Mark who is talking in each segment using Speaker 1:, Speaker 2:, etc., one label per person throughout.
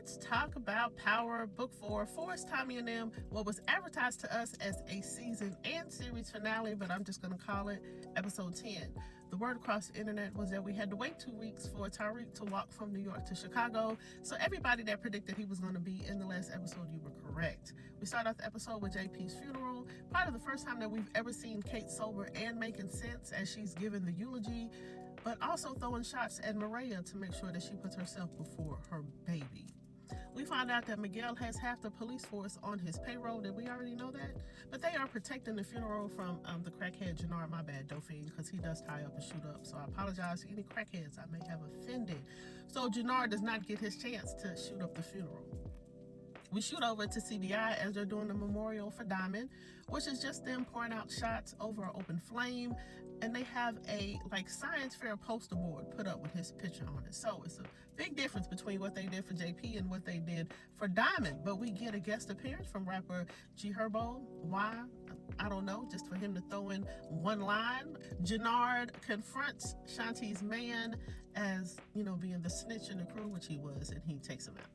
Speaker 1: Let's talk about Power Book 4, Forrest, Tommy and Them, what was advertised to us as a season and series finale, but I'm just going to call it episode 10. The word across the internet was that we had to wait 2 weeks for Tariq to walk from New York to Chicago. So everybody that predicted he was going to be in the last episode, you were correct. We start off the episode with JP's funeral, probably the first time that we've ever seen Kate sober and making sense as she's giving the eulogy, but also throwing shots at Maria to make sure that she puts herself before her baby. We find out that Miguel has half the police force on his payroll. Did we already know that? But they are protecting the funeral from the crackhead Jannard, my bad, Dauphine, because he does tie up and shoot up. So I apologize to any crackheads I may have offended. So Jannard does not get his chance to shoot up the funeral. We shoot over to CBI as they're doing the memorial for Diamond, which is just them pouring out shots over an open flame, and they have a science fair poster board put up with his picture on it. So it's a big difference between what they did for JP and what they did for Diamond. But we get a guest appearance from rapper G Herbo. Why? I don't know, just for him to throw in one line. Jannard confronts Shanti's man as, being the snitch in the crew, which he was, and he takes him out.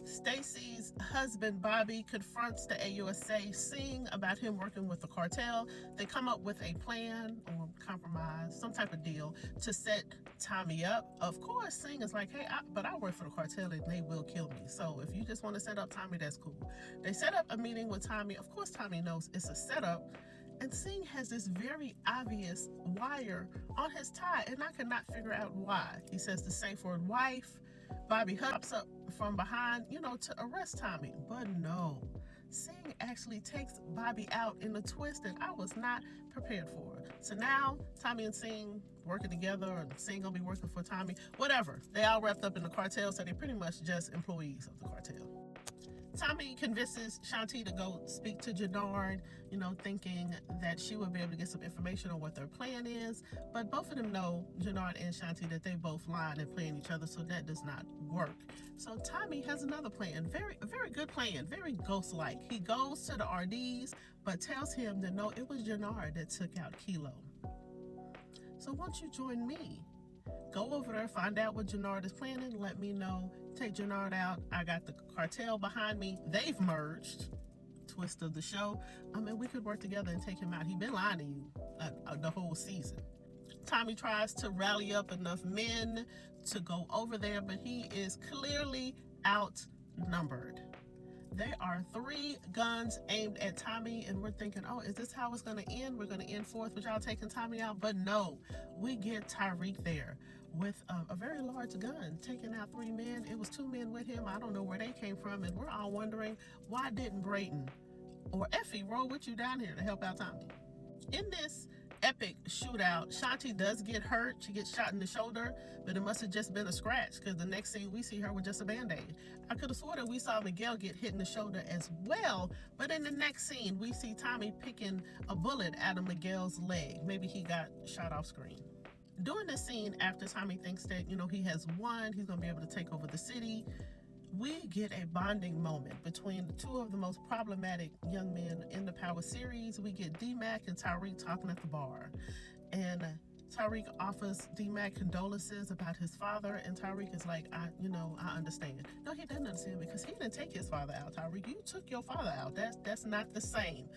Speaker 1: Stacy's husband, Bobby, confronts the AUSA Singh about him working with the cartel. They come up with a plan or compromise, some type of deal to set Tommy up. Of course, Singh is like, hey, but I work for the cartel and they will kill me. So if you just want to set up Tommy, that's cool. They set up a meeting with Tommy. Of course, Tommy knows it's a setup. And Singh has this very obvious wire on his tie, and I cannot figure out why. He says the safe word wife. Bobby hops up from behind, to arrest Tommy. But no, Singh actually takes Bobby out in a twist that I was not prepared for. So now Tommy and Singh working together, and Singh gonna be working for Tommy, whatever. They all wrapped up in the cartel, so they're pretty much just employees of the cartel. Tommy convinces Shanti to go speak to Jannard, thinking that she would be able to get some information on what their plan is. But both of them know, Jannard and Shanti, that they both lying and playing each other, so that does not work. So Tommy has another plan, a very good plan, very ghost-like. He goes to the RDs, but tells him that no, it was Jannard that took out Kilo. So won't you join me? Go over there, find out what Jannard is planning, let me know, take Jannard out. I got the cartel behind me. They've merged. Twist of the show. We could work together and take him out. He's been lying to you the whole season. Tommy tries to rally up enough men to go over there, but he is clearly outnumbered. There are 3 guns aimed at Tommy, and we're thinking, oh, is this how it's going to end? We're going to end fourth with y'all taking Tommy out? But no, we get Tariq there with a very large gun, taking out 3 men. It was 2 men with him. I don't know where they came from, and we're all wondering, why didn't Brayton or Effie roll with you down here to help out Tommy? In this epic shootout, Shanti does get hurt. She gets shot in the shoulder, but it must have just been a scratch, because the next scene we see her with just a band-aid. I could have sworn that we saw Miguel get hit in the shoulder as well, but in the next scene we see Tommy picking a bullet out of Miguel's leg. Maybe he got shot off screen. During the scene, after Tommy thinks that, he has won, he's going to be able to take over the city, we get a bonding moment between the 2 of the most problematic young men in the Power series. We get D-Mac and Tariq talking at the bar. And Tariq offers D-Mac condolences about his father, and Tariq is like, I understand. No, he doesn't understand, because he didn't take his father out, Tariq. You took your father out. That's not the same.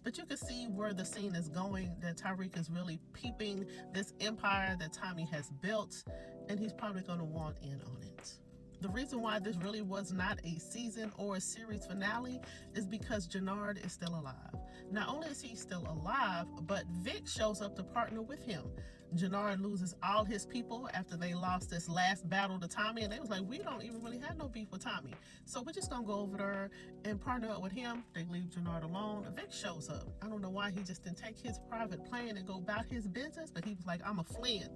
Speaker 1: But you can see where the scene is going, that Tariq is really peeping this empire that Tommy has built, and he's probably going to want in on it. The reason why this really was not a season or a series finale is because Jannard is still alive. Not only is he still alive, but Vic shows up to partner with him. Jannard loses all his people after they lost this last battle to Tommy, and they was like, we don't even really have no beef with Tommy, so we're just gonna go over there and partner up with him. They leave Jannard alone. Vic shows up. I don't know why he just didn't take his private plane and go about his business, but he was like, I'm a Flynn.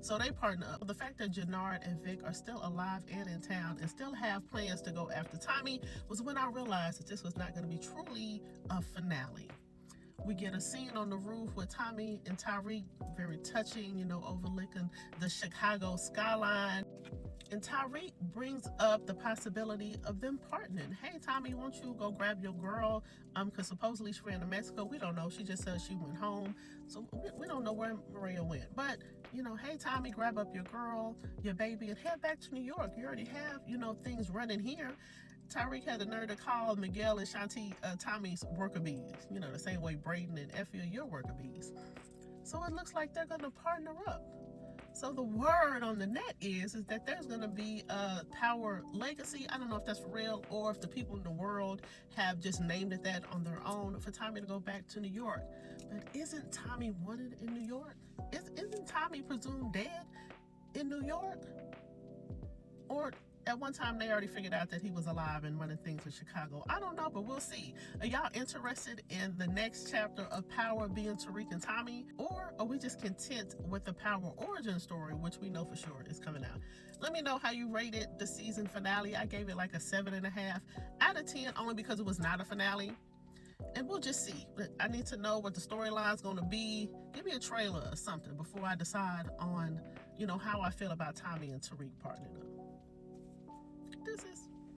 Speaker 1: So they partner up. The fact that Jannard and Vic are still alive and in town and still have plans to go after Tommy was when I realized that this was not going to be truly a finale. We get a scene on the roof with Tommy and Tariq, very touching, overlooking the Chicago skyline. And Tariq brings up the possibility of them partnering. Hey, Tommy, won't you go grab your girl? Because supposedly she ran to Mexico. We don't know. She just says she went home. So we don't know where Maria went. But, hey, Tommy, grab up your girl, your baby, and head back to New York. You already have, things running here. Tariq had the nerve to call Miguel and Shanti Tommy's worker bees. The same way Braden and Effie are your worker bees. So it looks like they're going to partner up. So the word on the net is that there's going to be a power legacy. I don't know if that's for real or if the people in the world have just named it that on their own for Tommy to go back to New York. But isn't Tommy wanted in New York? Isn't Tommy presumed dead in New York? Or at one time they already figured out that he was alive and running things in Chicago. I don't know, but we'll see. Are y'all interested in the next chapter of Power being Tariq and Tommy? Or are we just content with the Power origin story, which we know for sure is coming out? Let me know how you rated the season finale. I gave it like a 7.5 out of 10, only because it was not a finale. And we'll just see. I need to know what the storyline's going to be. Give me a trailer or something before I decide on, how I feel about Tommy and Tariq partnering up. This is